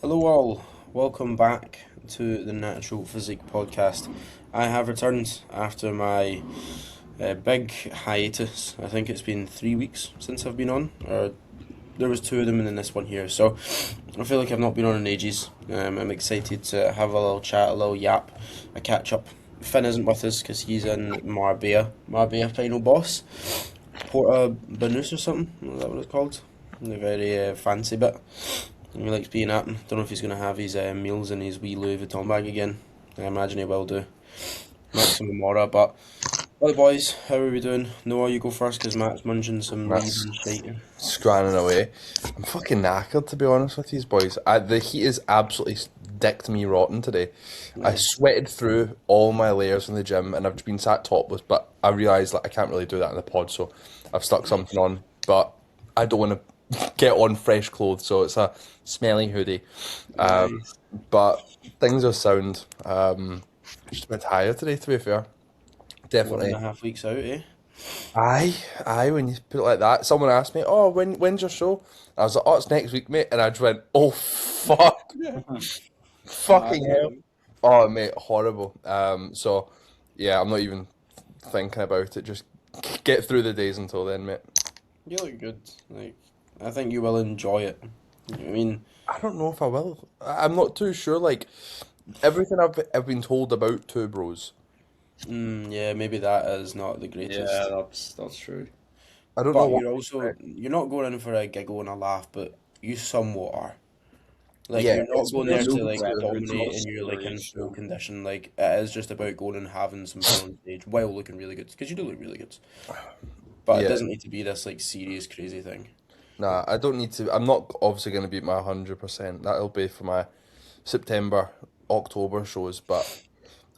Hello, all. Welcome back to the Natural Physique podcast. I have returned after my big hiatus. I think it's been 3 weeks since I've been on, or there was two of them and then this one here. So I feel like I've not been on in ages. I'm excited to have a little chat, a little yap, a catch up. Finn isn't with us because he's in Marbella final boss. Porta Banús or something, is that what it's called? The very fancy bit. He likes being at him. Don't know if he's going to have his meals in his wee Louis Vuitton bag again. I imagine he will do. Maximum Mora, but other boys, how are we doing? Noah, you go first because Matt's munching some leaves That's and shit. scranning away. I'm fucking knackered, to be honest with these boys. The heat is absolutely dicked me rotten today. I sweated through all my layers in the gym and I've been sat topless, but I realised that I can't really do that in the pod, so I've stuck something on. But I don't want to get on fresh clothes, so it's a smelly hoodie. Nice. But things are sound. Just a bit tired today, to be fair. One and Definitely. a half weeks out, eh? Aye, when you put it like that. Someone asked me, "Oh, when's your show?" I was like, "Oh, it's next week, mate." And I just went, "Oh, fuck, Mad, fucking hell." man. Oh, mate, horrible. So yeah, I'm not even thinking about it. Just get through the days until then, mate. You look good. Like, I think you will enjoy it. I mean, I don't know if I will. I'm not too sure. Like everything I've been told about Two Bros. yeah, maybe that is not the Yeah, greatest. that's true. I don't know But what. you're not going in for a giggle and a laugh, but you somewhat are. Like Yeah, you're not it's going There's there no to mostly like pressure. It's dominate not and you're like in serious. full So condition. Like it is just about going and having some fun on stage while looking really good because you do look really good. But it yeah. doesn't need to be this like serious crazy thing. Nah, I don't need to. I'm not obviously going to be at my 100%. That'll be for my September, October shows, but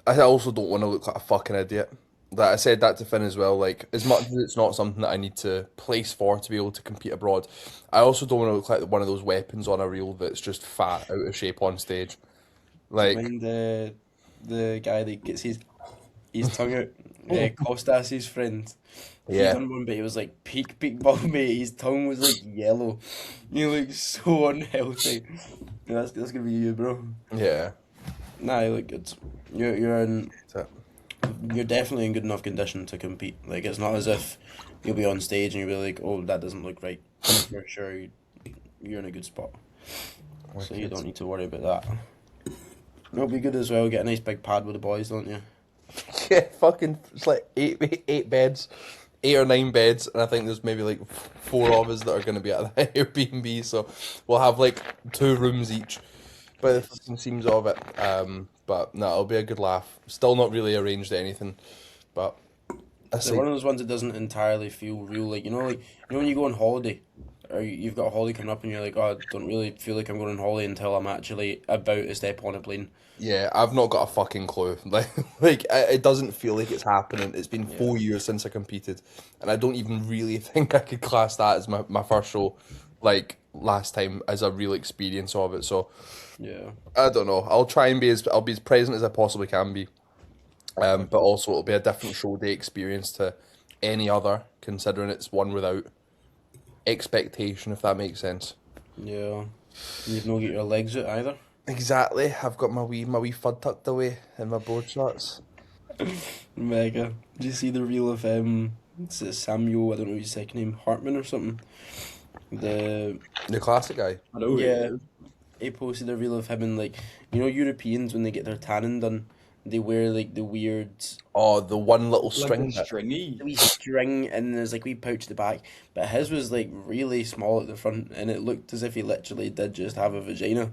I also don't want to look like a fucking idiot. That I said that to Finn as well. Like, as much as it's not something that I need to place for to be able to compete abroad, I also don't want to look like one of those weapons on a reel that's just fat, out of shape on stage. Do you Like, mind the guy that gets his tongue out? Costas, his friend. He yeah, done one, but he was like peak ball, mate. His tongue was like yellow. He looked so unhealthy. Yeah, that's gonna be you, bro. yeah. Nah, you look good. You're in So, you're definitely in good enough condition to compete. Like it's not as if you'll be on stage and you'll be like, "Oh, that doesn't look right." For sure, you're in a good spot, so you wicked. don't need to worry about that. It'll be good as well. Get a nice big pad with the boys, don't you? Yeah, fucking, it's like eight beds, 8 or 9 beds, and I think there's maybe like four of us that are going to be at the Airbnb, so we'll have like 2 rooms each by the Nice. fucking seams of it. But no, it'll be a good laugh. Still not really arranged anything, but I They're see. one of those ones that doesn't entirely feel real. Like when you go on holiday, or you've got a holiday coming up, and you're like, "Oh, I don't really feel like I'm going on holiday until I'm actually about to step on a plane." Yeah, I've not got a fucking clue. Like it doesn't feel like it's happening. It's been Yeah, 4 years since I competed, and I don't even really think I could class that as my first show, like last time as a real experience of it. So yeah. I don't know. I'll be as present as I possibly can be. But also it'll be a different show day experience to any other, considering it's one without expectation, if that makes sense. Yeah. You've not get your legs out either. Exactly. I've got my wee fud tucked away in my board shorts. Mega. Did you see the reel of it's Samuel, I don't know his second name, Hartman or something? The The classic guy. I know who it Yeah, is. he posted a reel of him and like Europeans when they get their tanning done, they wear like the weird Oh, the one little Like the string bit. stringy. wee string and there's like wee pouch at the back. But his was like really small at the front and it looked as if he literally did just have a vagina.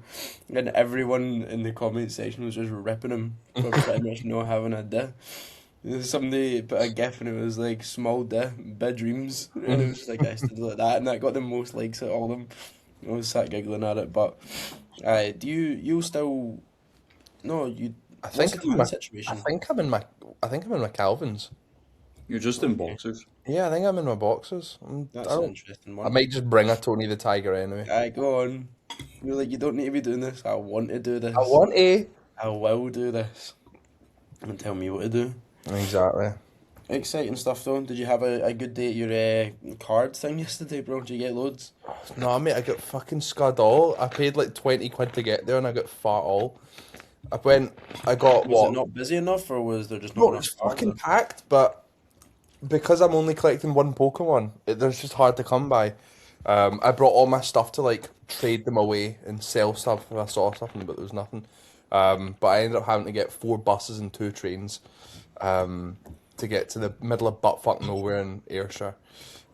And everyone in the comment section was just ripping him for pretty much not having a dick. Somebody put a gif and it was like small dick, big dreams, and it was just like I stood like that, and that got the most likes out of all them. I was sat giggling at it, but do you still no you I what's think the I'm in tan my, I situation? think I'm in my, I think I'm in my Calvins. You're just in Okay, boxers. Yeah, I think I'm in my boxers. I that's an don't. interesting I one. might just bring a Tony the Tiger anyway. Go on. You're like you don't need to be doing this. I want to do I this. want a. I will do this. And tell me what to do. Exactly. Exciting stuff though. Did you have a good day at your card thing yesterday, bro? Did you get loads? No, mate, I got fucking scud all. I paid like 20 quid to get there and I got fat all. I went, I got Was it what? not busy enough, or was there just not No, enough it's cards? fucking packed, but because I'm only collecting one Pokemon, they're just hard to come by. I brought all my stuff to like trade them away and sell stuff if I saw something, but there was nothing. But I ended up having to get 4 buses and 2 trains to get to the middle of buttfuck nowhere in Ayrshire.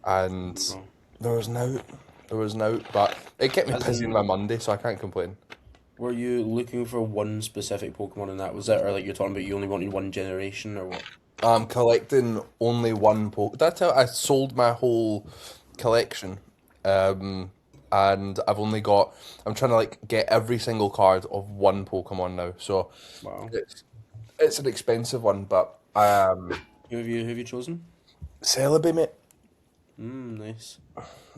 And Bro. there was no, there was no, but it kept me As busy in- on my Monday, so I can't complain. Were you looking for one specific Pokemon in that? Was it, or like you're talking about you only wanted one generation, or what? I'm collecting only one Pokemon. Did I tell I sold my whole collection, and I've only got. I'm trying to like get every single card of one Pokemon now, so Wow. it's an expensive one, but Who have you chosen? Celebi, mate. Nice.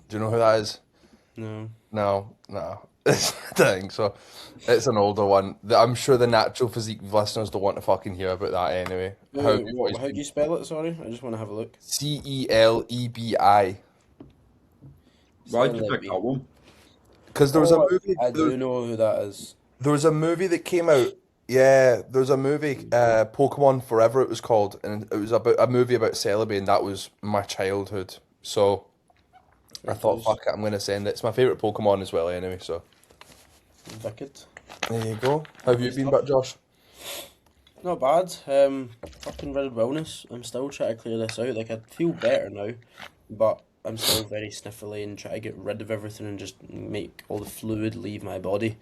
Do you know who that is? No. No. It's the thing. So it's an older one. I'm sure the natural physique listeners don't want to fucking hear about that anyway. How do you spell it? Sorry, I just want to have a look. Celebi. Why'd you pick Celebi. that one? Because there was a Oh, movie. I do know who that is. There was a movie that came out. Yeah, there was a movie, Pokemon Forever it was called, and it was about a movie about Celebi, and that was my childhood. So I thought, fuck it, I'm gonna send it. It's my favorite Pokemon as well, anyway. So Wicked. there you go. How have you been, but Josh? Not bad. Fucking rid of wellness. I'm still trying to clear this out. Like I feel better now, but I'm still very sniffly and try to get rid of everything and just make all the fluid leave my body.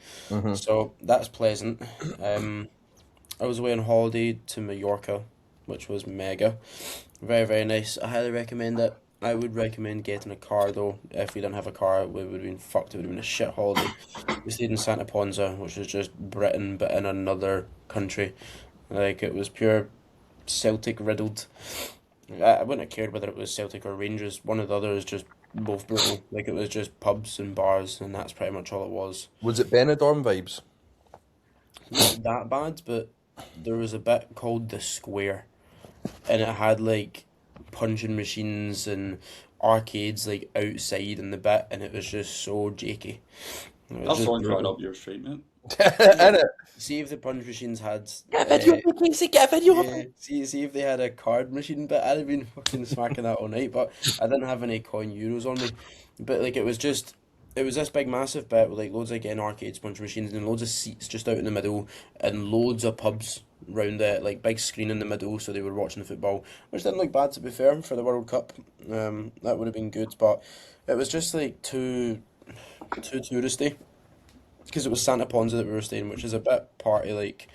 So that's pleasant. I was away on holiday to Mallorca, which was mega. Very, very nice. I highly recommend it. I would recommend getting a car though. If we didn't have a car, we would have been fucked. It would have been a shit holiday. We stayed in Santa Ponza, which was just Britain but in another country. Like it was pure Celtic riddled. I wouldn't have cared whether it was Celtic or Rangers. One or the other is just both brutal. Like it was just pubs and bars, and that's pretty much all it was. Was it Benidorm vibes? Not that bad, but there was a bit called the Square, and it had like punching machines and arcades like outside in the bit, and it was just so jakey. It was That just sounds right brutal. up your street, mate. Innit? See if the punch machines had. Casey, get a video. Yeah, see if they had a card machine bit. I'd have been fucking smacking that all night, but I didn't have any coin euros on me. But like it was this big massive bit with like loads of again arcades, punch machines, and loads of seats just out in the middle, and loads of pubs round it, like big screen in the middle, so they were watching the football, which didn't look bad to be fair for the World Cup. That would have been good, but it was just like too touristy. Because it was Santa Ponza that we were staying, which is a bit party like.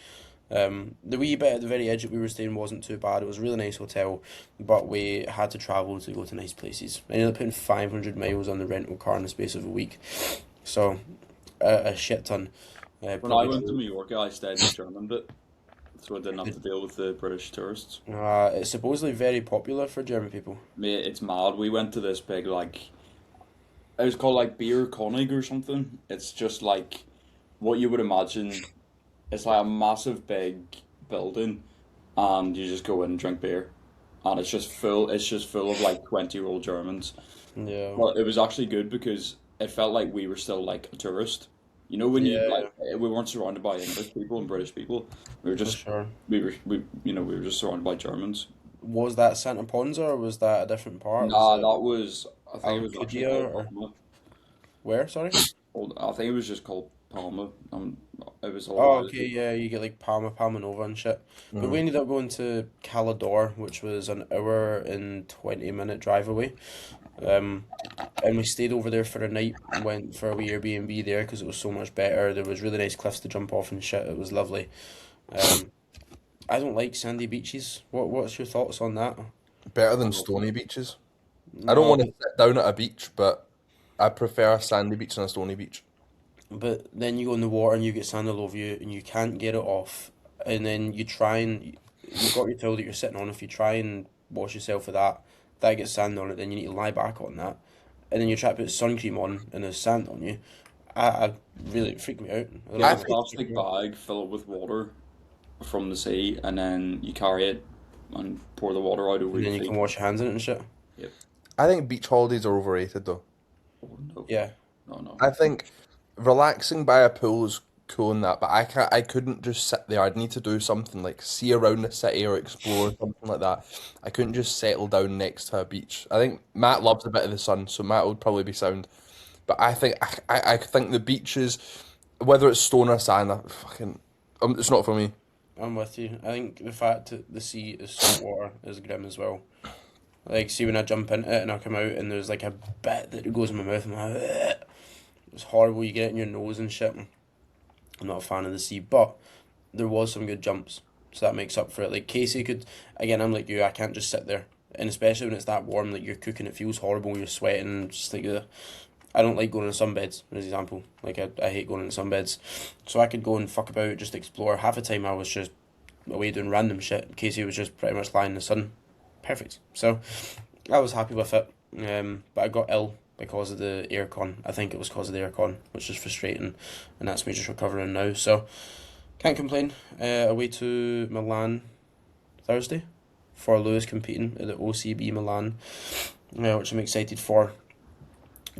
The wee bit at the very edge that we were staying wasn't too bad. It was a really nice hotel, but we had to travel to go to nice places. I ended up putting 500 miles on the rental car in the space of a week, so a shit ton. When I Probably went to Mallorca, I stayed in the German bit, so I didn't have to deal with the British tourists. it's supposedly very popular for German people. Mate, it's mad. We went to this big, like, it was called, like, Beer Konig or something. It's just, like, what you would imagine. It's like a massive, big building, and you just go in and drink beer. And it's just full of, like, 20-year-old Germans. Yeah, Well, it was actually good because it felt like we were still, like, a tourist. You know, when you, Yeah. like, we weren't surrounded by English people and British people. We were for just, sure. we were just surrounded by Germans. Was that Santa Ponza or was that a different part? Nah, Was it that was, I think it was actually Alcudia called or- Palma. where? Sorry. I think it was just called Palma. It was all Oh, right. okay, yeah, you get like Palma Nova and shit. But we ended up going to Calador, which was an hour and 20-minute drive away. And we stayed over there for a night, went for a wee Airbnb there because it was so much better. There was really nice cliffs to jump off and shit. It was lovely. I don't like sandy beaches. What's your thoughts on that? Better than stony beaches. I don't want to sit down at a beach, but I prefer a sandy beach than a stony beach. But then you go in the water and you get sand all over you and you can't get it off. And then you try and you've got your towel that you're sitting on. If you try and wash yourself with that gets sand on it. Then you need to lie back on that, and then you try to put sun cream on and there's sand on you. I really it freaked me out. I don't Get know. a plastic bag, fill it with water from the sea, and then you carry it and pour the water out over And your then you feet. can wash your hands in it and shit. I think beach holidays are overrated though. Oh, no. Yeah. No. I think relaxing by a pool is cool and that, but I couldn't just sit there. I'd need to do something like see around the city or explore something like that. I couldn't just settle down next to a beach. I think Matt loves a bit of the sun, so Matt would probably be sound. But I think the beaches, whether it's stone or sand, it's not for me. I'm with you. I think the fact that the sea is salt water is grim as well. Like, see when I jump into it and I come out and there's like a bit that goes in my mouth and I'm like, "Ugh." It's horrible. You get it in your nose and shit. I'm not a fan of the sea, but there was some good jumps, so that makes up for it. Like Casey could, again, I'm like you. I can't just sit there, and especially when it's that warm, like you're cooking, it feels horrible. You're sweating, just like I don't like going in sunbeds, as an example. Like I hate going in sunbeds, so I could go and fuck about, just explore. Half the time I was just away doing random shit. Casey was just pretty much lying in the sun, perfect. So I was happy with it. But I got ill because of the aircon. I think it was because of the aircon, which is frustrating, and that's me just recovering now. So can't complain. Away to Milan Thursday for Lewis competing at the OCB Milan, which I'm excited for.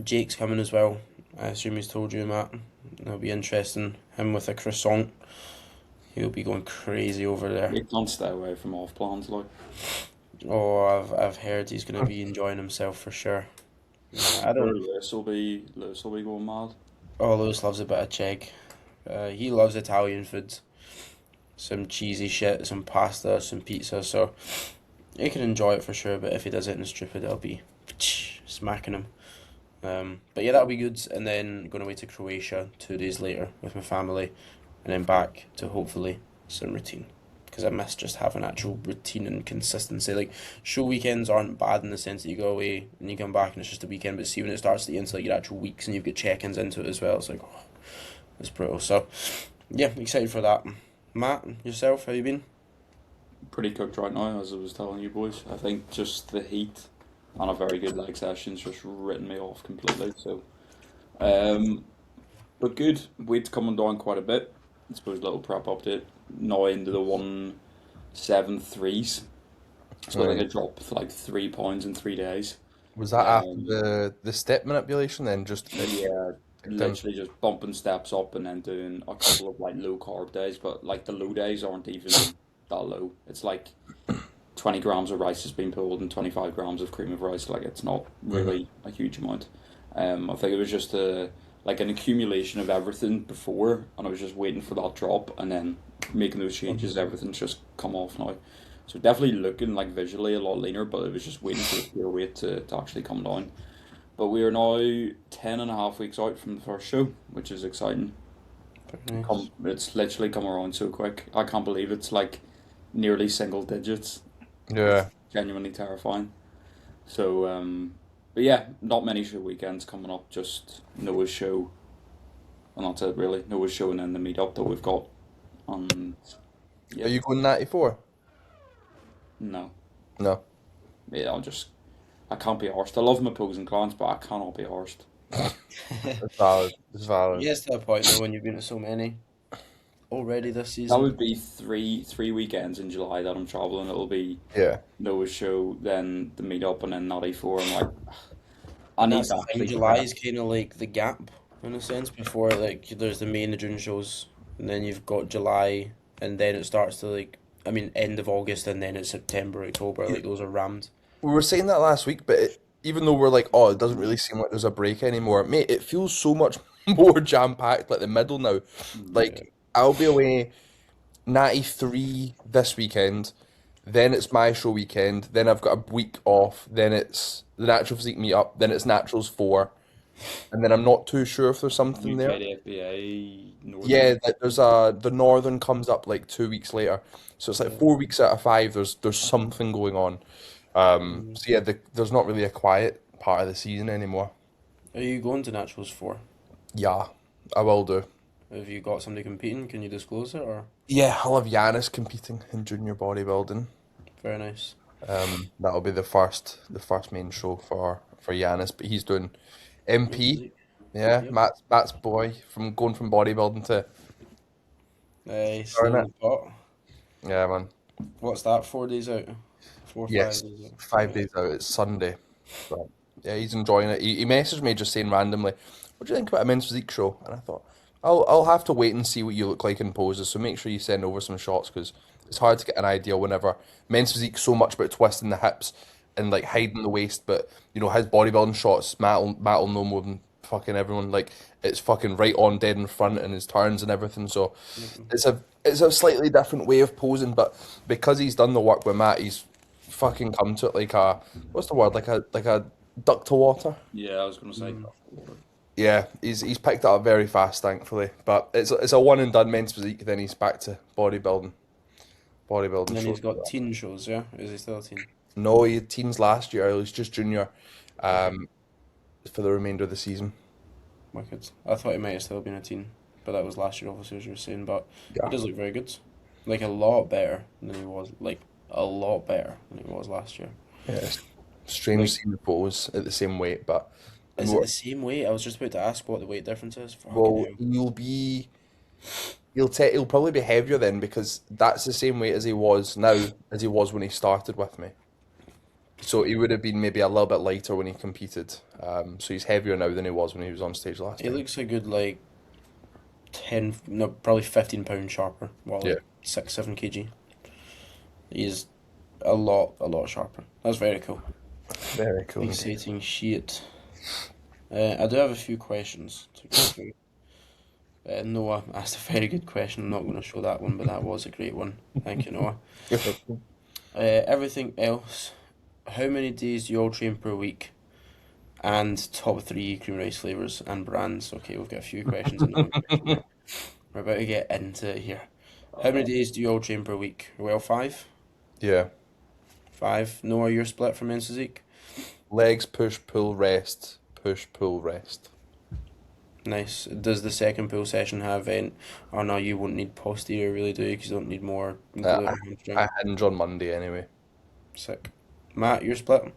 Jake's coming as well. I assume he's told you, Matt. It'll be interesting. Him with a croissant. He'll be going crazy over there. You can't stay away from off plans, like. Oh, I've heard he's going to be enjoying himself for sure. I don't. Lewis will be going mad. Oh, Lewis loves a bit of Czech. He loves Italian food. Some cheesy shit, some pasta, some pizza. So he can enjoy it for sure. But if he does it in stupid, I'll be smacking him. But yeah, that'll be good. And then going away to Croatia 2 days later with my family, and then back to hopefully some routine. Because I miss just having actual routine and consistency. Like, show weekends aren't bad in the sense that you go away and you come back and it's just a weekend, but see when it starts to get into like your actual weeks and you've got check-ins into it as well, it's like, oh, it's brutal. So, yeah, excited for that. Matt, yourself, how you been? Pretty cooked right now, as I was telling you boys. I think just the heat and a very good leg session's just written me off completely. So, but good. Weight's coming down quite a bit. I suppose a little prep update. Now into the 173s. So I think I dropped like 3 pounds in 3 days. Was that after Um, the step manipulation then? Just Yeah, down. literally just bumping steps up and then doing a couple of like low carb days, but like the low days aren't even that low. It's like 20 grams of rice has been pulled and 25 grams of cream of rice. Like it's not really a huge amount. I think it was just like an accumulation of everything before, and I was just waiting for that drop and then making those changes. Everything's just come off now. So definitely looking like visually a lot leaner, but it was just waiting for the pure weight to actually come down. But we are now 10.5 weeks out from the first show, which is exciting. Very nice. It's literally come around so quick. I can't believe it's like nearly single digits. Yeah. Genuinely terrifying. So, but yeah, not many show weekends coming up. Just Noah's show, and that's it really. Noah's show and then the meetup that we've got. And Are yeah, you going 94? no, No. yeah, I can't be arsed. I love my opposing clients, but I cannot be arsed. It's valid. It's valid. Yes, to a point though when you've been to so many already this That season. would be three weekends in July that I'm traveling. It'll be Yeah. Noah's show, then the meetup, and then Natty 4. I'm like, I And need that's to the thing, actually July prep. is kind of like the gap in a sense before like there's the May and the June shows, and then you've got July, and then it starts to like, I mean, end of August, and then it's September, October, like those are rammed. We were saying that last week, but even though we're like, oh, it doesn't really seem like there's a break anymore, mate, it feels so much more jam-packed, like the middle now. Yeah. Like, I'll be away 93 this weekend, then it's my show weekend, then I've got a week off, then it's the Natural Physique meetup, then it's Naturals 4, and then I'm not too sure if there's something there. UK FBA Northern. Yeah, there's the Northern comes up like 2 weeks later, so it's like 4 weeks out of 5. There's something going on. So yeah, there's not really a quiet part of the season anymore. Are you going to Naturals 4? Yeah, I will do. Have you got somebody competing? Can you disclose it or? Yeah, I'll have Yanis competing in junior bodybuilding. Very nice. That'll be the first main show for Yanis, but he's doing MP. Yeah, Yep. Matt's boy from going from bodybuilding to Nice. Darn In it. the pot. yeah, man. What's that? 4 days out? 4 or 5 Yes, days out. 5 days out. It's Sunday. But yeah, he's enjoying it. He messaged me just saying randomly, "What do you think about a men's physique show?" And I thought, I'll have to wait and see what you look like in poses. So make sure you send over some shots because it's hard to get an idea whenever men's physique so much about twisting the hips and like hiding the waist. But you know his bodybuilding shots, Matt'll know more than fucking everyone. Like it's fucking right on, dead in front, and his turns and everything. So it's a slightly different way of posing, but because he's done the work with Matt, he's fucking come to it like a what's the word like a duck to water. Yeah, I was gonna say. Yeah, he's picked it up very fast, thankfully. But it's a one and done men's physique. Then he's back to bodybuilding. Bodybuilding. And then shows. he's got teen shows, yeah? Is he still a teen? No, he had teens last year. He was just junior, um, for the remainder of the season. Wicked. I thought he might have still been a teen, but that was last year, obviously, as you were saying. But Yeah, he does look very good. Like, a lot better than he was. Like, a lot better than he was last year. yeah. It's strange Like, seeing the pose at the same weight, but is it more, the same weight? I was just about to ask what the weight difference is. Fucking well, hell. he'll probably be heavier then because that's the same weight as he was now as he was when he started with me. So he would have been maybe a little bit lighter when he competed. So he's heavier now than he was when he was on stage last He time. looks a good, like, 10, no, probably 15 pounds sharper. Well, Yeah, like 6, 7 kg. He's a lot sharper. That's very cool. very cool indeed. Exciting shit. I do have a few questions to go through. Noah asked a very good question. I'm not going to show that one, but that was a great one. Thank you, Noah. Everything else, how many days do you all train per week? And top 3 cream rice flavours and brands. Okay, we've got a few questions in there. We're about to get into it here. How many days do you all train per week? Well, 5? Yeah. 5. Noah, you're split from men's physique? Legs, push, pull, rest. Push, pull, rest. Nice. Does the second pull session have oh no, you won't need posterior really, do you? Because you don't need more glute I, and hamstring. I hinge on Monday anyway. Sick. Matt, you're split.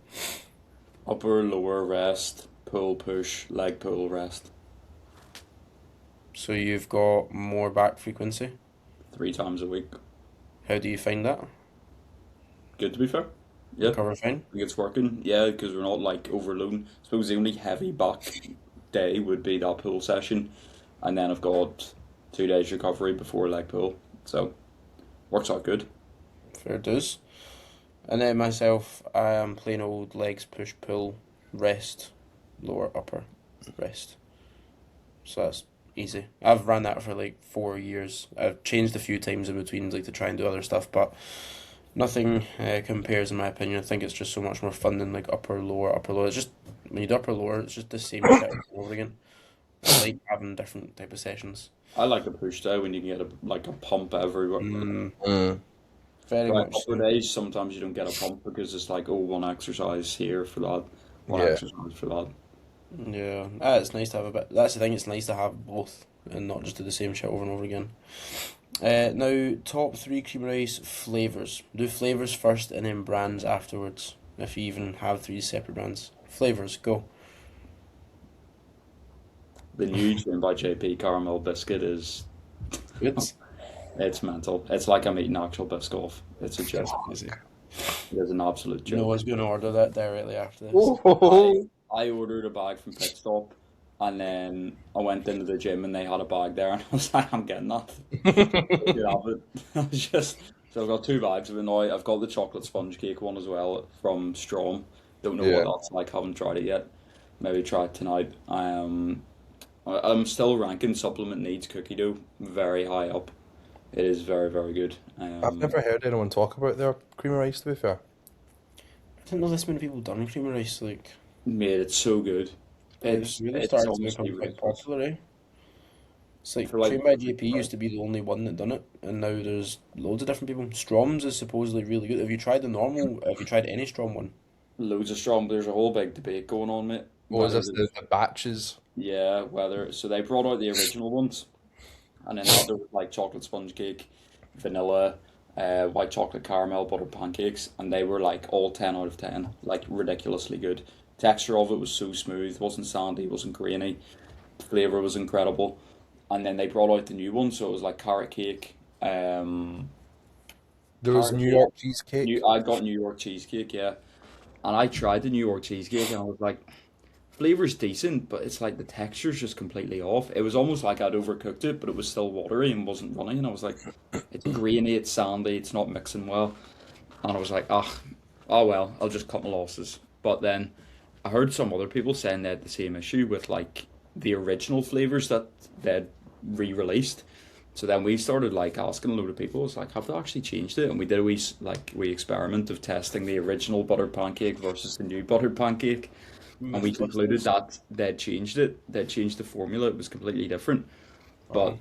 Upper, lower, rest, pull, push, leg pull, rest. So you've got more back frequency. 3 times a week. How do you find that? Good to be fair. Yeah, Recover fine? I think it's working. Yeah, because we're not like overloading. I suppose the only heavy back day would be that pull session, and then I've got 2 days recovery before leg pull. So works out good. Fair dues. And then myself, I am plain old legs, push, pull, rest, lower, upper, rest. So that's easy. I've ran that for like 4 years. I've changed a few times in between, like to try and do other stuff, but nothing compares in my opinion. I think it's just so much more fun than like upper, lower, upper, lower. It's just when you do upper, lower, it's just the same shit over and over again. I like having different type of sessions. I like the push day when you can get a pump everywhere. Mm. Very Right, much upper so. days sometimes you don't get a pump because it's like, oh, one exercise here for that, one Yeah. exercise for that. Yeah, it's nice to have a bit. That's the thing. It's nice to have both and not just do the same shit over and over again. Now top 3 cream rice flavors. Do flavors first and then brands afterwards. If you even have 3 separate brands. Flavors, go. The new Tune by JP caramel biscuit is Good. it's mental. It's like I'm eating actual Biscoff. It's a That's joke. crazy. It is an absolute joke. Noah's going to order that directly after this. I ordered a bag from Pit Stop, and then I went into the gym and they had a bag there, and I was like, I'm getting that. You can have it. I was just so I've got 2 bags of it now. I've got the chocolate sponge cake one as well from Strom. Don't know Yeah. what that's like. Haven't tried it yet. Maybe try it tonight. I'm still ranking supplement needs cookie dough very high up. It is very very good. I've never heard anyone talk about their cream of rice, to be fair. I didn't know this many people done cream of rice. Like, Mate, it's so good. it's really It's started to honestly become quite ridiculous. popular, eh? It's like For like Trained by JP used to be the only one that done it, and now there's loads of different people. Strom's is supposedly really good. Have you tried the normal? Have you tried any Strom one? loads of Strom. There's a whole big debate going on, mate. What is Whether this, there's the batches? Yeah, whether so they brought out the original ones, and then there was like chocolate sponge cake, vanilla, white chocolate caramel buttered pancakes, and they were like all 10 out of 10, like ridiculously good. Texture of it was so smooth, wasn't sandy, wasn't grainy. Flavor was incredible, and then they brought out the new one, so it was like carrot cake, There was New York cheesecake. I got New York cheesecake, yeah, and I tried the New York cheesecake, and I was like, flavor's decent, but it's like the texture's just completely off. It was almost like I'd overcooked it, but it was still watery and wasn't running. And I was like, it's grainy, it's sandy, it's not mixing well. And I was like, ah, oh well, I'll just cut my losses. But then I heard some other people saying they had the same issue with like the original flavors that they'd re-released. So then we started like asking a load of people, it's like, have they actually changed it? And we did a wee experiment of testing the original buttered pancake versus the new buttered pancake, and we concluded that they'd changed it. They'd changed the formula. It was completely different. But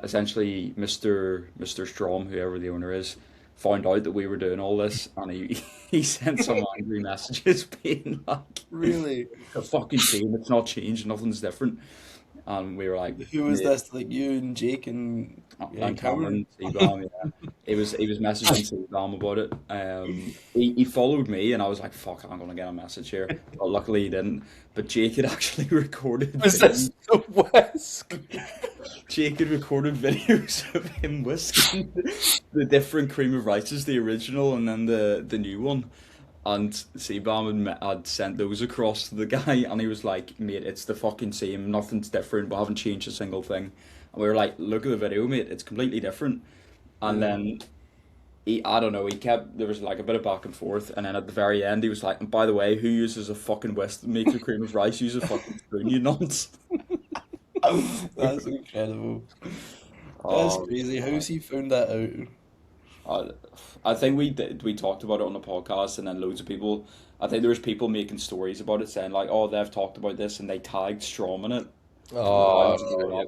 essentially, Mr. Strom, whoever the owner is, found out that we were doing all this, and he he sent some angry messages being like, Really? "The fucking same. It's not changed. Nothing's different." And we were like, Who was "Yeah." this? Like you and Jake and And Cameron Seagram, yeah. He was messaging Seagram about it. He followed me, and I was like, "Fuck, I'm gonna get a message here." But luckily he didn't. But Jake had actually recorded. Was this the whisk? Jake had recorded videos of him whisking the different cream of rices, the original and then the new one. And Seagram had sent those across to the guy, and he was like, "Mate, it's the fucking same. Nothing's different. We haven't changed a single thing." And we were like, "Look at the video, mate. It's completely different." And then I don't know. There was like a bit of back and forth, and then at the very end, he was like, "And by the way, who uses a fucking whisk to make your cream of rice? Use a fucking spoon, you nonce." That's incredible. That's Oh, crazy. How's he found that out? I think we talked about it on the podcast, and then loads of people. I think there was people making stories about it, saying like, "Oh, they've talked about this," and they tagged Strom in it. Oh,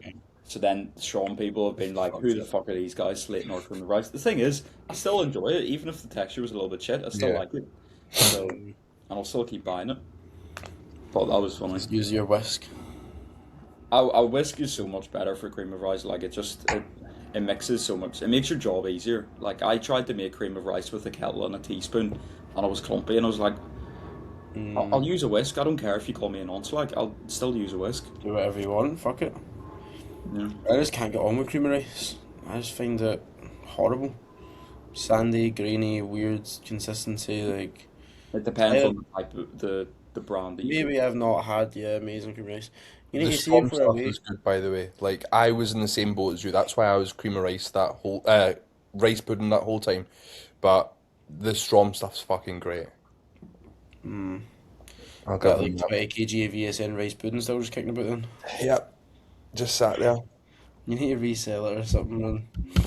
So then strong people have been like, "Who the fuck are these guys slating our cream of rice?" The thing is, I still enjoy it, even if the texture was a little bit shit. I still Yeah. like it, so and I'll still keep buying it. Thought that was funny. Use your whisk. A whisk is so much better for cream of rice. Like it mixes so much. It makes your job easier. Like I tried to make cream of rice with a kettle and a teaspoon, and I was clumpy, and I was like, I'll use a whisk. I don't care if you call me a nonce. Like I'll still use a whisk. Do whatever you want. Fuck it. Yeah. I just can't get on with cream of rice. I just find it horrible. Sandy, grainy, weird consistency. Like It depends I- on the type of the brand that you. maybe I've not had amazing cream of rice. You need The to see Storm it for a stuff week. was good, by the way. Like I was in the same boat as you. That's why I was cream of rice that whole rice pudding that whole time. But the Strom stuff's fucking great. I'll Got get like them. 20 kg of VSN rice pudding still just kicking about then. Yep. Just sat there. You need to resell it or something and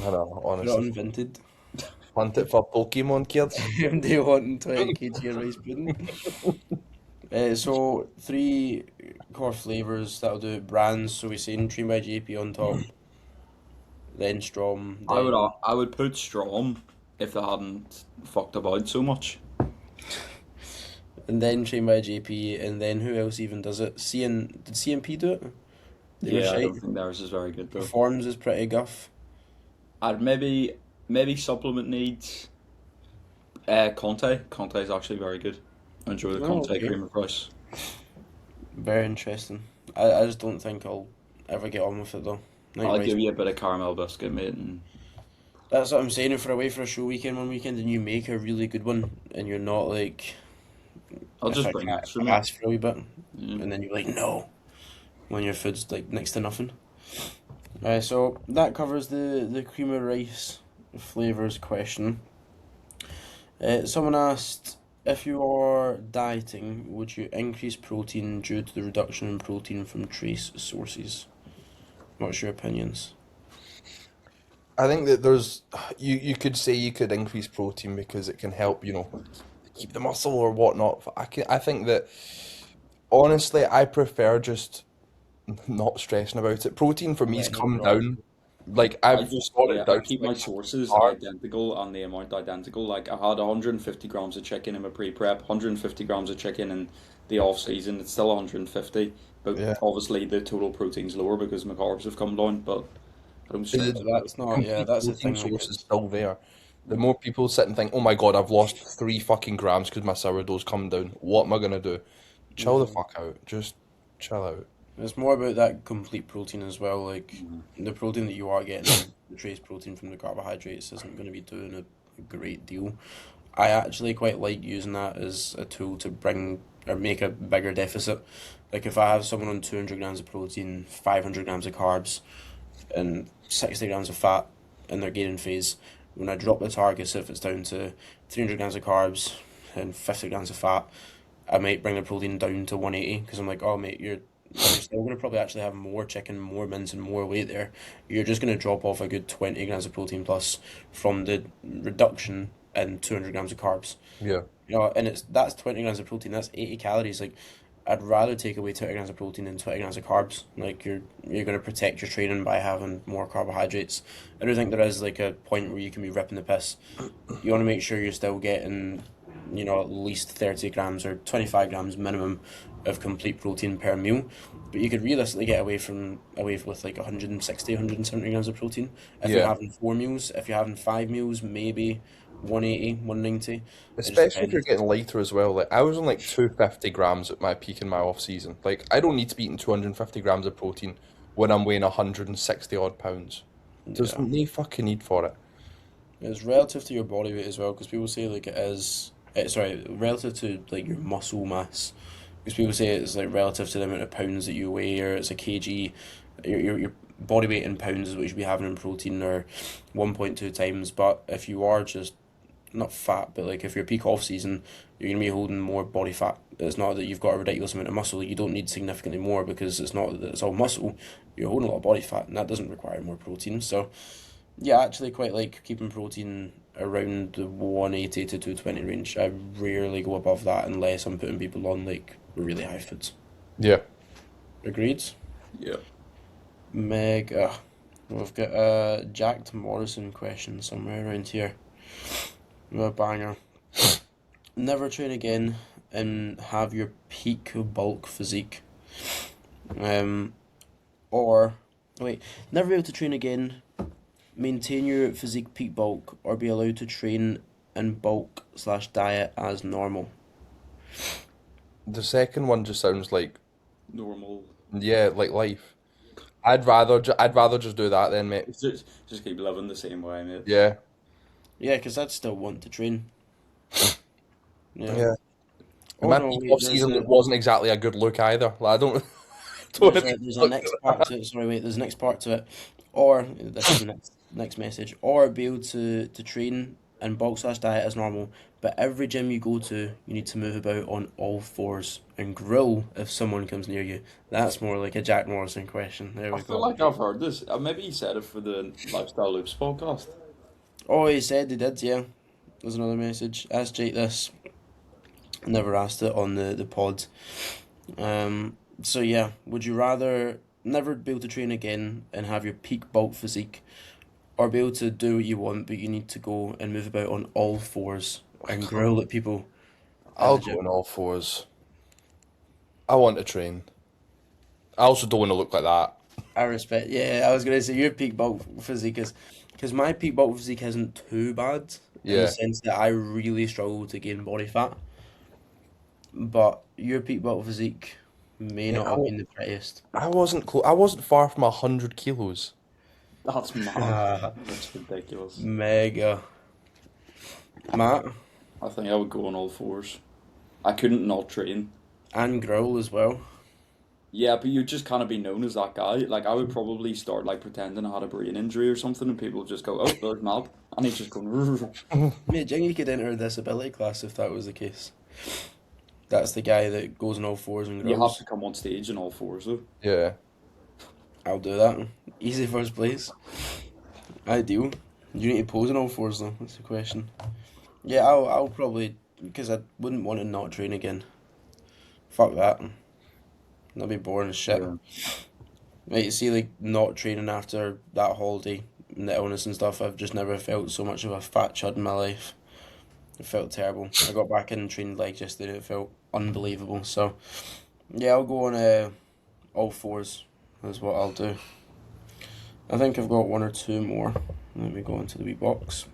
I know, put it honestly. on Vinted. Want it for Pokemon kids? They want 20 kg of rice pudding. So 3 core flavours, that'll do brands. So we're saying Dream by JP on top, then Strom. Then I would put Strom if they hadn't fucked about so much. and then Train by JP, and then who else even does it? Did CMP do it? They were Yeah, I shite. don't think theirs is very good though. Performs is pretty guff. I'd maybe supplement needs. Conte. Conte is actually very good. I enjoy the Oh, Conte okay. cream of rice. Very interesting. I just don't think I'll ever get on with it though. Like I'll rice. give you a bit of caramel biscuit, mate, and That's what I'm saying. If we're away for a show weekend one weekend and you make a really good one and you're not like, I'll if just I bring can extra, mate. ask for a wee bit, Yeah. and then you're like no, when your food's like next to nothing. So that covers the cream of rice flavors question. Someone asked, if you are dieting, would you increase protein due to the reduction in protein from trace sources? What's your opinions? I think that there's you could say you could increase protein because it can help, keep the muscle or whatnot. I think that honestly I prefer just not stressing about it. Protein for me's Letting it come drop. down. Like I I've just got yeah, it down I keep to, my like, sources hard. identical and the amount identical. Like I had 150 grams of chicken in my pre-prep, 150 grams of chicken in the off season. It's still 150, but Yeah. obviously the total protein's lower because my carbs have come down. But I don't stress The about it. That's not. Yeah, that's the protein thing. Like, source is still there. The more people sit and think, oh my god, I've lost 3 fucking grams because my sourdough's come down. What am I gonna do? Chill the fuck out. Just chill out. it's more about that complete protein as well. Like the protein that you are getting, the trace protein from the carbohydrates, isn't going to be doing great deal. I actually quite like using that as a tool to bring or make a bigger deficit. Like if I have someone on 200 grams of protein, 500 grams of carbs, and 60 grams of fat in their gaining phase, when I drop the targets, if it's down to 300 grams of carbs and 50 grams of fat, I might bring the protein down to 180 because I'm like, oh mate, you're still going to probably actually have more chicken, more mince, and more weight there. You're just going to drop off a good 20 grams of protein plus from the reduction in 200 grams of carbs. Yeah. You know, and that's 20 grams of protein. That's 80 calories. Like, I'd rather take away 20 grams of protein than 20 grams of carbs. Like, you're going to protect your training by having more carbohydrates. I do think there is like a point where you can be ripping the piss. You want to make sure you're still getting, you know, at least 30 grams or 25 grams minimum of complete protein per meal. But you could realistically get away with like 160, 170 grams of protein if you're Yeah. having 4 meals. If you're having 5 meals, maybe 180, 190. It just Especially if you're depends. getting lighter as well. Like I was on like 250 grams at my peak in my off season. Like I don't need to be eating 250 grams of protein when I'm weighing 160 odd pounds. There's Yeah. no fucking need for it. It's relative to your body weight as well, because people say like it is. Sorry, relative to like your muscle mass, because people say it's like relative to the amount of pounds that you weigh, or it's a kg. Your body weight in pounds is what you should be having in protein, or 1.2 times. But if you are just not fat, but like if you're peak off season, you're gonna be holding more body fat. It's not that you've got a ridiculous amount of muscle. You don't need significantly more because it's not that it's all muscle. You're holding a lot of body fat, and that doesn't require more protein. So yeah, I actually quite like keeping protein around the 180 to 220 range. I rarely go above that unless I'm putting people on like really high foods. Yeah. Agreed? Yeah. Meg, we've got a Jack Morrison question somewhere around here. A banger. Never train again and have your peak bulk physique. Um, or wait, never be able to train again, maintain your physique peak bulk, or be allowed to train and bulk slash diet as normal. The second one just sounds like, Normal. yeah, like life. I'd rather just do that then, mate. It's just keep living the same way, mate. Yeah. Yeah, because I'd still want to train. Yeah. Yeah. Oh My no, peak wait, off there's season a wasn't exactly a good look either. Like, I don't don't want there's a next part to it. Sorry, wait, there's a next part to it. Or this is the next message. Or be able to train and bulk slash diet as normal, but every gym you go to, you need to move about on all fours and grill if someone comes near you. That's more like a Jack Morrison question. There I we feel go. like I've heard this. Maybe he said it for the Lifestyle Loops podcast. Oh, he said he did, yeah. There's another message. Ask Jake this. Never asked it on the pod. So yeah, would you rather never be able to train again and have your peak bulk physique, or be able to do what you want but you need to go and move about on all fours and growl at people at I'll the go gym? on all fours. I want to train. I also don't want to look like that. I respect. Yeah, I was gonna say your peak bulk physique is, because my peak bulk physique isn't too bad in the Yeah. sense that I really struggle to gain body fat, but your peak bulk physique may Yeah, not have been the prettiest. I wasn't I wasn't far from 100 kilos. That's mad. That's ridiculous. Mega. Matt I think I would go on all fours. I couldn't not train. and growl as well. Yeah, but you'd just kind of be known as that guy. Like, I would probably start, like, pretending I had a brain injury or something, and people would just go, oh, there's Mal. And he's just going, Mate, do you think you could enter a disability class if that was the case? That's the guy that goes on all fours and you have growls. to come on stage in all fours, though. Yeah. I'll do that. Easy first place. Ideal. You need to pose on all fours though. That's the question. Yeah, I'll probably, because I wouldn't want to not train again. Fuck that. That'd be boring as shit. Yeah. Like, you see, like, not training after that holiday and the illness and stuff, I've just never felt so much of a fat chud in my life. It felt terrible. I got back in and trained legs yesterday. It felt unbelievable. So, yeah, I'll go on all fours. Is what I'll do. I think I've got one or two more. Let me go into the wee box.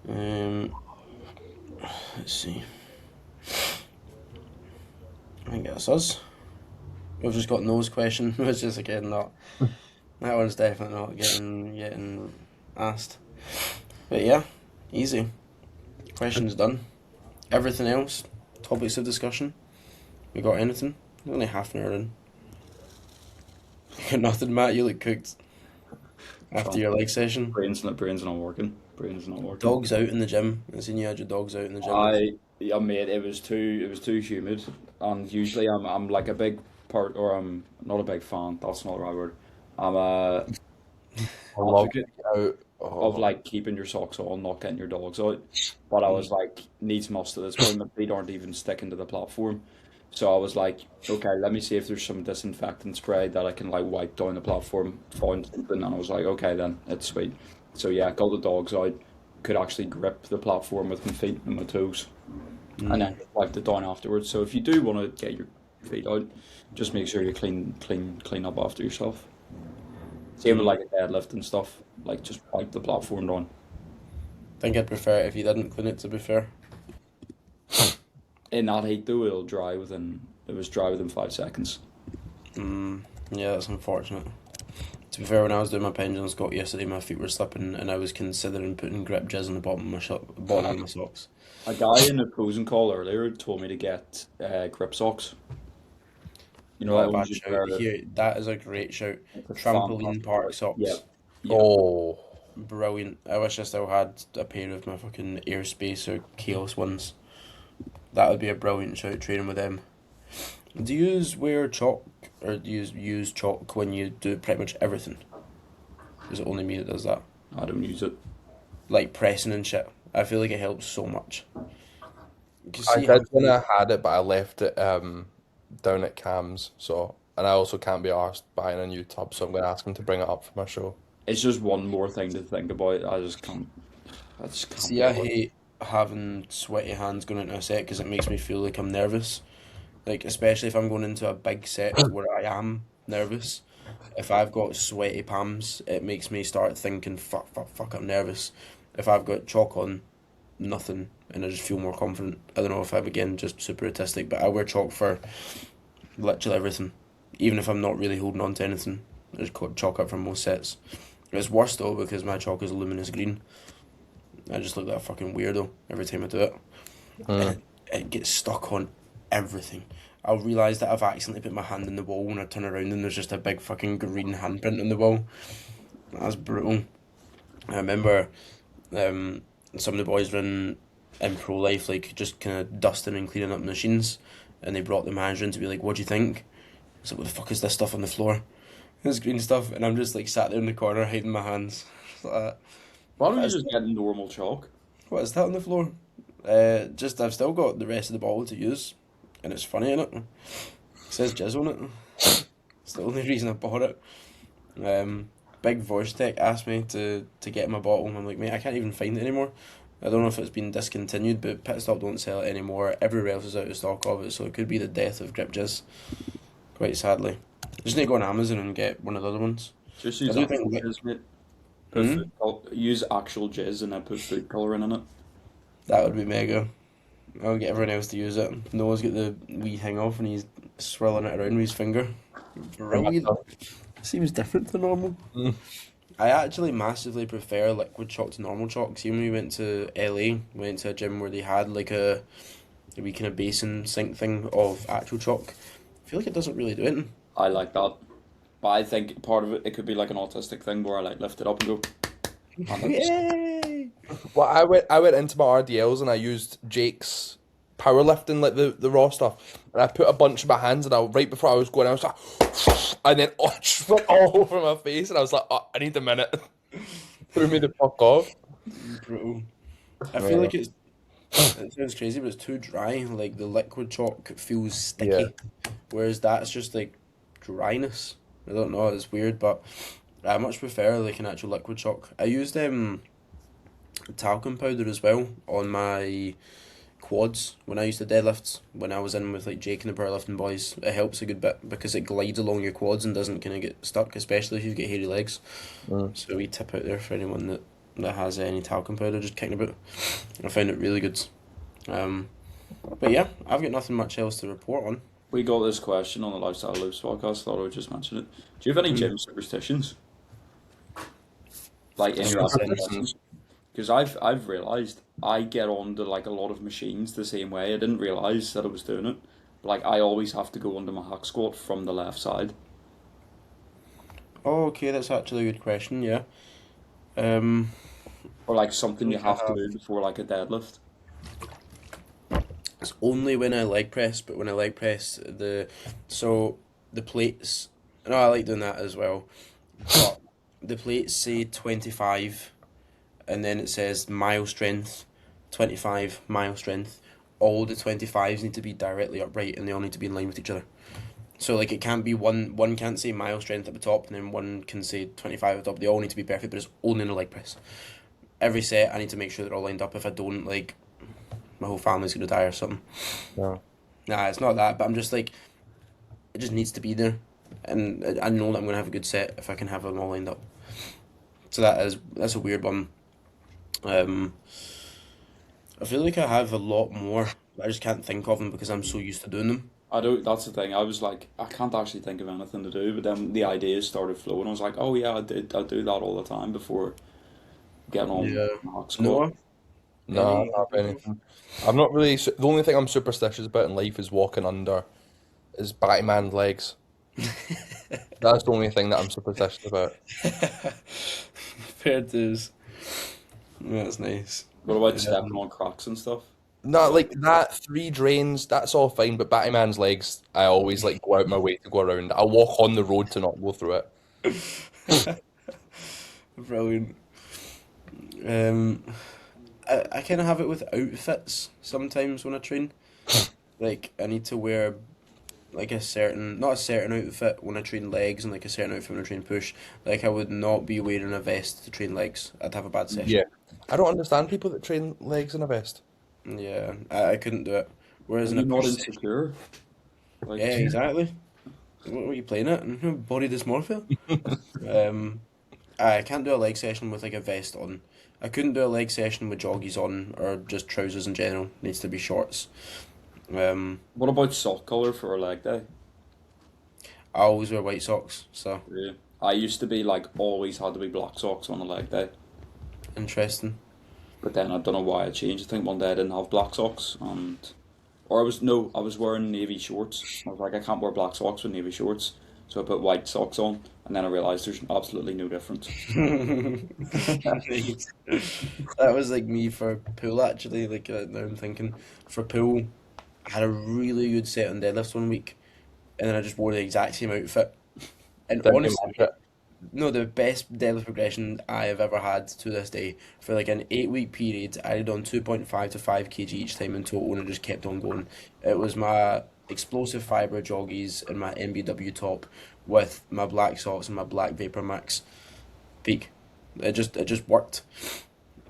Let's see. I think that's us. We've just got No's question, which is again not. That one's definitely not getting asked. But yeah, easy. Questions done. Everything else, topics of discussion. We got anything? We're only half an hour in. You got nothing, Matt. You look cooked after your leg session. Brain's not working. Brain's not working. Dogs out in the gym. I seen you had your dogs out in the gym. Yeah, mate, it was too humid, and usually I'm like a big part, or I'm not a big fan. That's not the right word. I'm a I love advocate out. of like keeping your socks on, not getting your dogs out. But I was like, needs must at this point. My feet aren't even sticking to the platform, so I was like, okay, let me see if there's some disinfectant spray that I can like wipe down the platform. Found something, and I was like, okay, then it's sweet. So yeah, got the dogs out. Could actually grip the platform with my feet and my toes, and then wiped it down afterwards. So if you do want to get your feet out, just make sure you clean up after yourself. Same with like a deadlift and stuff. Like just wipe the platform down. Think I'd prefer it if you didn't clean it, to be fair. In that heat though, it was dry within 5 seconds. Yeah, that's unfortunate. To be fair, when I was doing my pendulum squat yesterday, my feet were slipping, and I was considering putting grip jizz on the bottom of bottom of my socks. A guy in the opposing call earlier told me to get grip socks. You know, Not that a one's bad just shout. Here, that is a great shout. a Trampoline fantastic park one. socks. Yeah. Yeah. Oh, Brilliant. I wish I still had a pair of my fucking Airspace or Chaos ones. That would be a brilliant shout, training with them. Do you wear chalk, or do you use chalk when you do pretty much everything? Is it only me that does that? I don't use it. Like pressing and shit. I feel like it helps so much. You can I see how did when I had it, but I left it down at Cam's. So, and I also can't be arsed buying a new tub, so I'm going to ask him to bring it up for my show. It's just one more thing to think about. I just can't. See, I hate having sweaty hands going into a set because it makes me feel like I'm nervous. Like, especially if I'm going into a big set where I am nervous. If I've got sweaty palms, it makes me start thinking, fuck, I'm nervous. If I've got chalk on, nothing, and I just feel more confident. I don't know if I'm, again, just super autistic, but I wear chalk for literally everything. Even if I'm not really holding on to anything, I just got chalk up for most sets. It's worse though because my chalk is luminous green. I just look like a fucking weirdo every time I do it. And it gets stuck on everything. I'll realise that I've accidentally put my hand in the wall when I turn around and there's just a big fucking green handprint on the wall. That's brutal. I remember some of the boys were in Pro Life, like just kind of dusting and cleaning up machines, and they brought the manager in to be like, "What do you think?" I was like, "What the fuck is this stuff on the floor?" It's green stuff, and I'm just like sat there in the corner hiding my hands. Like, Why don't you just get normal chalk? what is that on the floor? Just I've still got the rest of the bottle to use, and it's funny in it. It says jizz on it. It's the only reason I bought it. Big Voice Tech asked me to get my bottle, and I'm like, mate, I can't even find it anymore. I don't know if it's been discontinued, but Pitstop don't sell it anymore. Everywhere else is out of stock of it, so it could be the death of Grip Jizz, quite sadly. Just need to go on Amazon and get one of the other ones. Just I use do actual think jizz, mate. Use actual jizz and then put food colouring in it. that would be mega. I'll get everyone else to use it. Noah's got the wee thing off and he's swirling it around with his finger. Brilliant. Seems different to normal. I actually massively prefer liquid chalk to normal chalk. See, when we went to LA, we went to a gym where they had like a wee kind of basin sink thing of actual chalk. I feel like it doesn't really do it. I like that. But I think part of it could be like an autistic thing where I like lift it up and go. And it's- Yay! Well, I went into my RDLs and I used Jake's powerlifting, like the raw stuff, and I put a bunch in my hands, and right before I was going, I was like, and then just went all over my face, and I was like, oh, I need a minute. Threw me the fuck off. Brutal. I feel like it sounds crazy, but it's too dry. Like the liquid chalk feels sticky, whereas that's just like dryness. I don't know, it's weird, but I much prefer like an actual liquid chalk. I used talcum powder as well on my quads when I used to deadlift. When I was in with like Jake and the powerlifting boys, it helps a good bit because it glides along your quads and doesn't kind of get stuck, especially if you've got hairy legs. So we tip out there for anyone that has any talcum powder just kicking about. I found it really good. But yeah, I've got nothing much else to report on. We got this question on the Lifestyle Loops podcast. Thought I would just mention it. Do you have any gym superstitions? Like in your Superstitions? Because I've realized I get onto like a lot of machines the same way. I didn't realize that I was doing it. But, like I always have to go under my hack squat from the left side. Oh, okay, that's actually a good question. Yeah. Um, Or like I something you think I have to have. do before like a deadlift. It's only when I leg press, but when I leg press so the plates. No, I like doing that as well. But the plates say 25, and then it says mile strength, 25 mile strength. All the 25s need to be directly upright, and they all need to be in line with each other. So like it can't be one can't say mile strength at the top, and then one can say 25 at the top. They all need to be perfect, but it's only in the leg press. Every set, I need to make sure they're all lined up. If I don't, like, my whole family's gonna die or something. No. Nah, it's not that, but I'm just like, it just needs to be there, and I know that I'm gonna have a good set if I can have them all lined up. So that's a weird one. Um, I feel like I have a lot more, but I just can't think of them because I'm so used to doing them. I don't. That's the thing. I was like, I can't actually think of anything to do. But then the ideas started flowing. I was like, oh yeah, I do that all the time before getting on Yeah. hack squat. Noah, No, I any don't you can have think of? anything. I'm not really. The only thing I'm superstitious about in life is walking under is Batman legs. That's the only thing that I'm superstitious about. Fair dues. That's nice. What about stepping Um, on cracks and stuff? No, Is that like that, three drains, that's all fine, but Batman's legs, I always like go out my way to go around. I'll walk on the road to not go through it. Brilliant. Um, I kind of have it with outfits sometimes when I train. Like I need to wear like not a certain outfit when I train legs and like a certain outfit when I train push. Like I would not be wearing a vest to train legs. I'd have a bad session. Yeah. I don't understand people that train legs in a vest. Yeah, I couldn't do it. Whereas Are in a you not push session, insecure? yeah, Like, exactly. What are you playing at? Body dysmorphia? Um, I can't do a leg session with like a vest on. I couldn't do a leg session with joggies on or just trousers in general. Needs to be shorts. Um, what about sock color for a leg day? I always wear white socks, so Yeah. I used to be like always had to be black socks on a leg day, interesting. but then I don't know why I changed. I think one day I didn't have black socks, and or I was no, I was wearing navy shorts. I was like, I can't wear black socks with navy shorts, so I put white socks on, and then I realized there's absolutely no difference. Nice. That was like me for pool actually. Like now I'm thinking for pool, I had a really good set on deadlifts one week, and then I just wore the exact same outfit. And Didn't you honestly, match it? no, the best deadlift progression I have ever had to this day. For like an 8 week period, I did on 2.5 to 5 kg each time in total, and it just kept on going. It was my explosive fiber joggies and my MBW top with my black socks and my black Vapor Max peak. It just worked.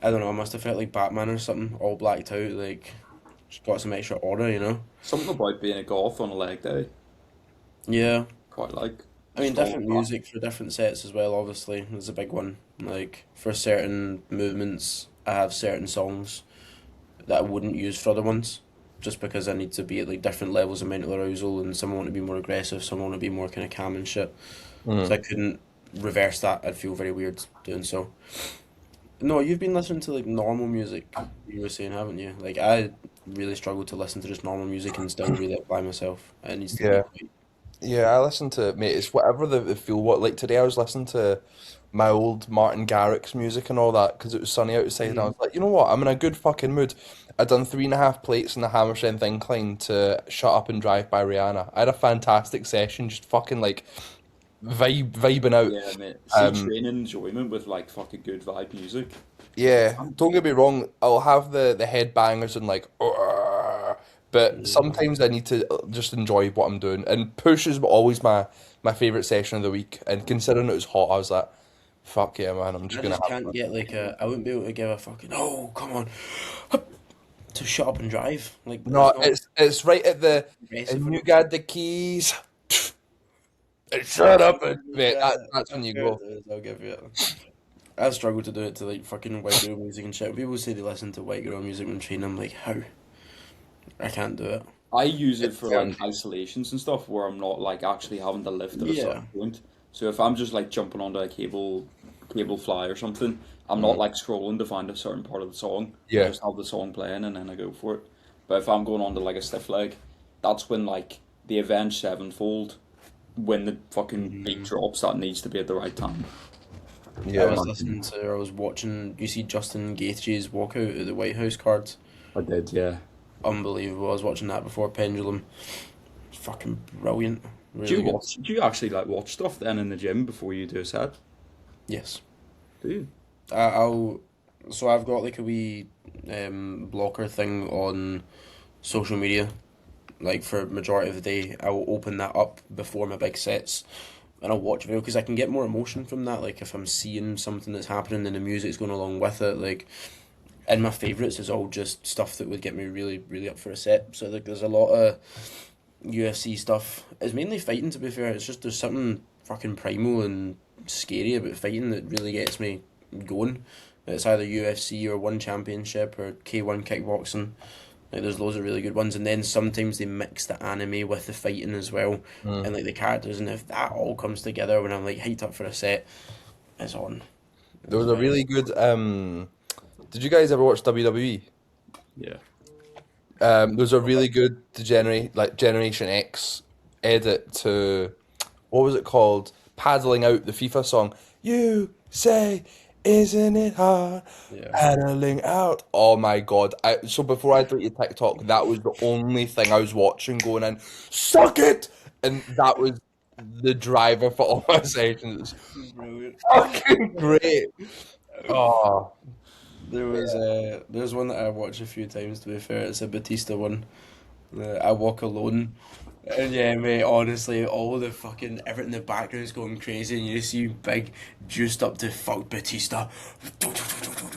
I don't know. I must have felt like Batman or something, all blacked out. Like just got some extra aura, you know. Something about being a goth on a leg day, Yeah. quite like I mean, just all different black. music for different sets as well, obviously, is a big one. Like, for certain movements, I have certain songs that I wouldn't use for other ones, just because I need to be at, like, different levels of mental arousal, and some want to be more aggressive, some want to be more kind of calm and shit. So I Mm. couldn't reverse that. I'd feel very weird doing so. No, you've been listening to, like, normal music, you were saying, haven't you? Like, I really struggle to listen to just normal music and still really apply myself. It needs to be Yeah. quite... Yeah, I listen to, mate, it's whatever the feel what. Like today I was listening to my old Martin Garrix music and all that because it was sunny outside and I Mhm. was like, you know what, I'm in a good fucking mood. I'd done 3.5 plates in the Hammer Strength Incline to Shut Up and Drive by Rihanna. I had a fantastic session, just fucking like vibing out. Yeah, mate. See, Um, training enjoyment with like fucking good vibe music. yeah, Um, don't get me wrong, I'll have the head bangers and like, "Urgh," but Yeah. sometimes I need to just enjoy what I'm doing. And push is always my favorite session of the week. And considering it was hot, I was like, fuck yeah, man, I'm just I gonna just have can't fun. get like I wouldn't be able to give a fucking, oh, come on, hup, to shut up and drive. Like, No, it's not it's right at the, aggressive and you enough. got the keys. Shut up, and mate, Yeah, that's when you fair go. dues, I'll give you it. I struggle to do it to like fucking white girl music and shit. When people say they listen to white girl music when training, I'm like, how? I can't do it. I use it for It's, like isolations and stuff where I'm not like actually having to lift at a Yeah. certain point. So if I'm just like jumping onto a cable cable fly or something, I'm not like scrolling to find a certain part of the song. Yeah. I just have the song playing and then I go for it. But if I'm going on to like a stiff leg, that's when like the Avenged Sevenfold, when the fucking beat drops, that needs to be at the right time. Yeah. I was watching. You see Justin Gaethje's walkout at the White House cards. I did, yeah. Unbelievable. I was watching that before Pendulum. It's fucking brilliant. Really Do you good. watch? Do you actually like watch stuff then in the gym before you do a set? Yes. Do you? I'll. So I've got like a wee blocker thing on social media. Like for majority of the day, I will open that up before my big sets, and I'll watch video because I can get more emotion from that. Like if I'm seeing something that's happening and the music's going along with it, like. And my favourites is all just stuff that would get me really, really up for a set. So like, there's a lot of UFC stuff. It's mainly fighting, to be fair. It's just there's something fucking primal and scary about fighting that really gets me going. It's either UFC or One Championship or K1 kickboxing. Like there's loads of really good ones, and then sometimes they mix the anime with the fighting as well, and like the characters. And if that all comes together when I'm like hyped up for a set, it's on. There was a really good. Did you guys ever watch WWE? Yeah. There's a really good Generation X edit to what was it called? Paddling out the FIFA song. You say, isn't it hard? Yeah. Paddling out. Oh my god! So before I deleted TikTok, that was the only thing I was watching, going in, suck it, and that was the driver for all my sessions. Brilliant. Fucking great. Oh. There's one that I watched a few times, to be fair. It's a Batista one. I Walk Alone. And yeah, mate, honestly, all the fucking everything in the background is going crazy, and you see big juiced up to fuck Batista.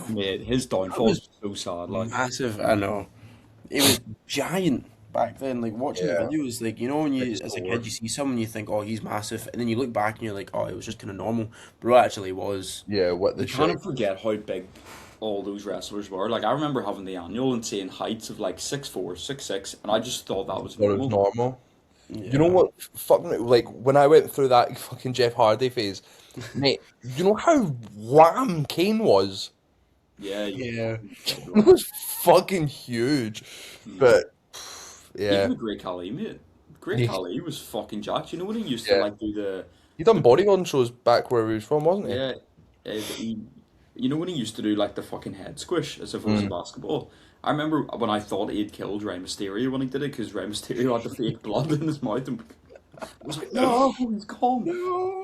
Mate, his downfall is so sad. Like, Massive, I know. It was giant back then. Like watching Yeah. the videos, like you know when you It's as a forward. kid you see someone you think, oh, he's massive, and then you look back and you're like, oh, it was just kind of normal. Bro, it actually was. Yeah, what the you kind shit. of forget how big all those wrestlers were. Like, I remember having the annual and seeing heights of like 6'4", 6'6", and I just thought that was Thought it was normal. normal. Yeah. You know what? Fucking like when I went through that fucking Jeff Hardy phase, mate. You know how wham Kane was? Yeah, Yeah. He was fucking huge, but yeah, Even Great Khali, mate. Great Yeah. Khali was fucking jacked. You know when he used Yeah. to like do the he done bodybuilding shows back where he was from, wasn't he? yeah, you know when he used to do like the fucking head squish as if it was a basketball. I remember when I thought he had killed Rey Mysterio when he did it because Rey Mysterio had the fake blood in his mouth and I was like, no, he's gone.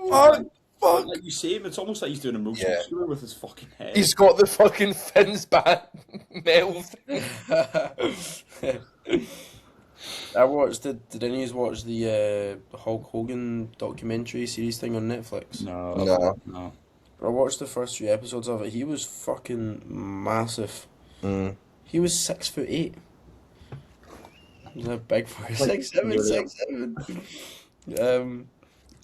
Fuck. Like you see him, it's almost like he's doing a motion Yeah. cure with his fucking head. He's got the fucking fins back metal thing. I watched. Did any of you watch the Hulk Hogan documentary series thing on Netflix? No. I watched the first few episodes of it. He was fucking massive. Mm. He was 6'8". He's a big fucker. Like, 6'7", yeah. 6'7".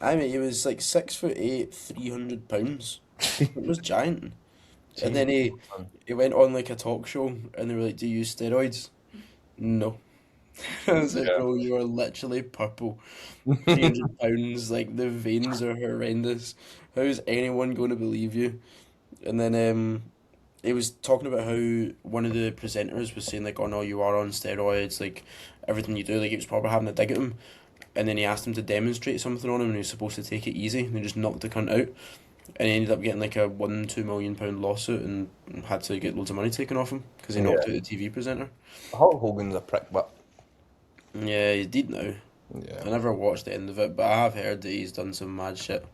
I mean, he was like 6'8", 300 pounds. It was giant. And then he went on like a talk show, and they were like, "Do you use steroids?" No. I was like, Yeah. "Bro, you are literally purple. 300 pounds, like the veins are horrendous. How is anyone going to believe you?" And then he was talking about how one of the presenters was saying like, "Oh no, you are on steroids. Like everything you do." Like he was probably having a dig at him, and then he asked him to demonstrate something on him, and he was supposed to take it easy, and he just knocked the cunt out. And he ended up getting like a £2 million lawsuit and had to get loads of money taken off him because he knocked Yeah. out the TV presenter. Hulk Hogan's a prick, but Yeah, he did now. yeah. I never watched the end of it, but I have heard that he's done some mad shit.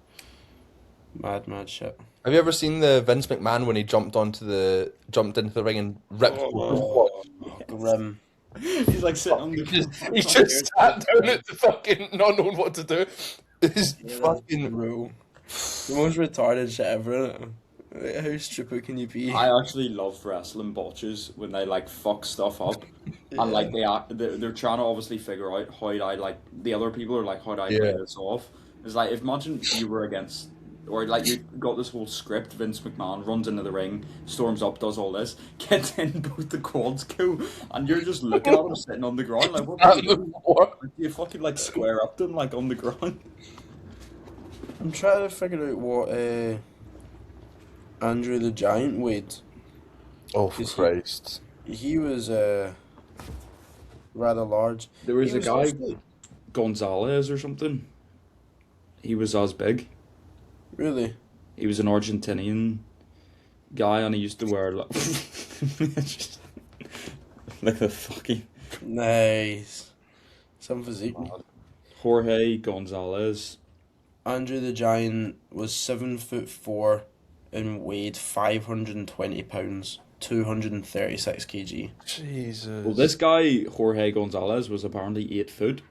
Mad shit. Have you ever seen the Vince McMahon when he jumped into the ring and ripped? Grim. He's like sitting on the He just sat down at the fucking not knowing what to do. It's fucking. Bro. The most retarded shit ever, innit? Like, how stupid can you be? I actually love wrestling botches when they like fuck stuff up and like they're trying to obviously figure out how I like the other people are like how do I play Yeah. this off. It's like if imagine you were against or like you got this whole script. Vince McMahon runs into the ring, storms up, does all this, gets in, both the quads go, and you're just looking at him sitting on the ground like what do you do? Do you fucking like square up to him like on the ground? I'm trying to figure out Andre the Giant weighed. Oh, Is he- Christ. He was rather large. There was He a guy, actually- Gonzalez or something. He was as big. Really? He was an Argentinian guy, and he used to wear like, just, like the fucking Nice. Some physique. Jorge Gonzalez. Andre the Giant was 7'4" and weighed 520 pounds, 236 kg. Jesus. Well, this guy Jorge Gonzalez was apparently 8 foot.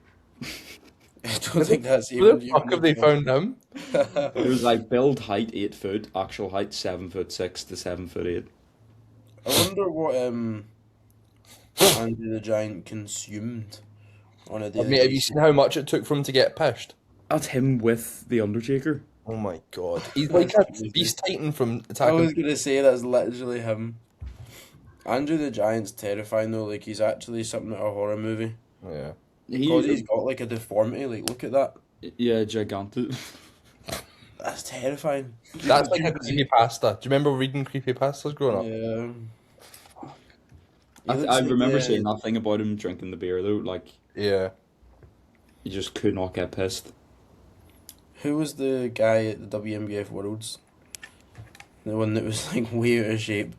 I don't think that's Where even. the fuck have they found him? It was like build height 8 foot, actual height 7'6" to 7'8". I wonder what Andre the Giant consumed on a daily Mate, have you basis. seen how much it took for him to get pished? That's him with the Undertaker. Oh my god. He's like a That's beast titan from Attack I was on gonna say that's literally him. Andre the Giant's terrifying though. Like he's actually something out of a horror movie. Yeah. Because he's got like a deformity. Like look at that. Yeah, gigantic. That's terrifying. That's like a creepypasta. Do you remember reading creepypastas growing up? Yeah. I remember saying that thing about him drinking the beer though. Like Yeah. he just could not get pissed. Who was the guy at the WMBF Worlds? The one that was like way out of shape.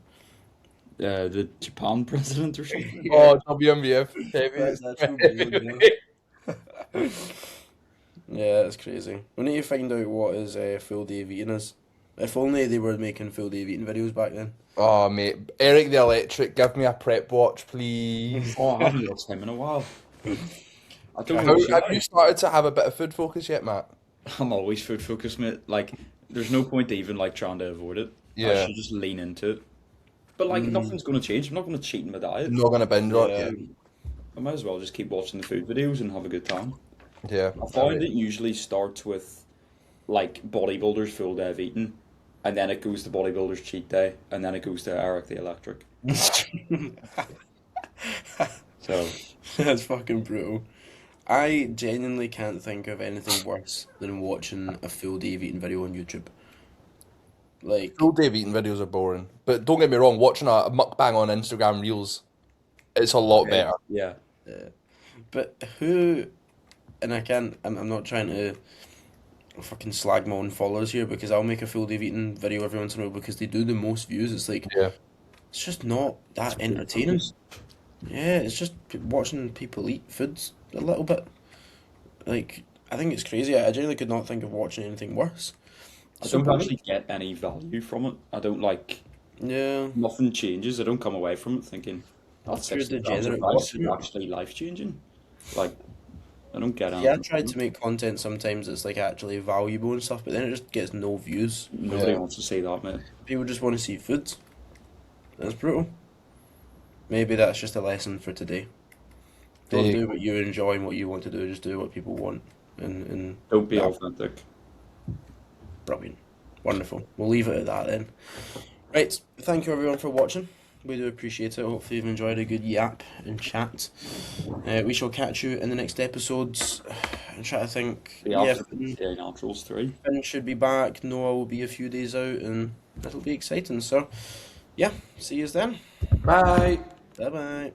The Japan president or something. Oh, WMBF. That's actual weird, Yeah, that's crazy. We need to find out what his full day of eating is. If only they were making full day of eating videos back then. Oh, mate. Eric the Electric, give me a prep watch, please. Oh, I haven't watched him in a while. I don't How, know. have you started to have a bit of food focus yet, Matt? I'm always food focused, mate. Like, there's no point even like trying to avoid it. Yeah. I should just lean into it. But like, nothing's gonna change. I'm not gonna cheat in my diet. Not gonna binge on Yeah. it. I might as well just keep watching the food videos and have a good time. Yeah. I find it usually starts with like bodybuilders full day of eating, and then it goes to bodybuilders cheat day, and then it goes to Eric the Electric. So That's fucking brutal. I genuinely can't think of anything worse than watching a full day of eating video on YouTube. Like, Full day of eating videos are boring. But don't get me wrong, watching a mukbang on Instagram Reels, it's a lot better. yeah, but who, and I'm not trying to fucking slag my own followers here because I'll make a full day of eating video every once in a while because they do the most views. It's like, Yeah. it's just not that entertaining. Yeah, it's just watching people eat foods a little bit. Like, I think it's crazy. I genuinely could not think of watching anything worse. I So don't boring. actually get any value from it. I don't like Yeah. nothing changes. I don't come away from it thinking That's that's your 60 grams of degenerate rice is watcher. actually life changing. Like, I don't get it. Yeah, I tried to make content sometimes that's like actually valuable and stuff, but then it just gets no views. Nobody Yeah. wants to say that, mate. People just want to see food. That's brutal. Maybe that's just a lesson for today. Don't Yeah. do what you enjoy and what you want to do, just do what people want. And Don't be Yeah. authentic. brilliant. Wonderful. We'll leave it at that then. Right, thank you everyone for watching. We do appreciate it. Hopefully you've enjoyed a good yap and chat. We shall catch you in the next episodes. I'm trying to think. The Yeah, after Day Naturals 3. Finn should be back. Noah will be a few days out, and it'll be exciting. So, yeah, see you then. Bye. Bye bye.